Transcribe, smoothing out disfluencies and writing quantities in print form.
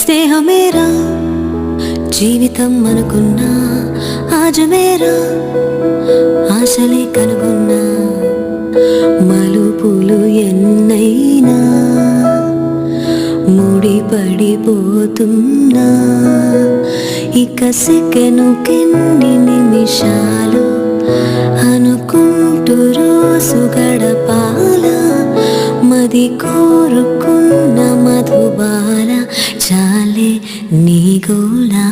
స్నేహమేరా జీవితం అనుకున్నా, ఆజమేరా ఆశలే కనుగొన్నా. మలుపులు ఎన్నైనా ముడిపడిపోతున్నా, ఇక సెకనుకెన్ని నిమిషాలు అనుకుంటూ రోజు గడపాల. మది కోరుకున్న మధుబాల చాలే నీ గోలా.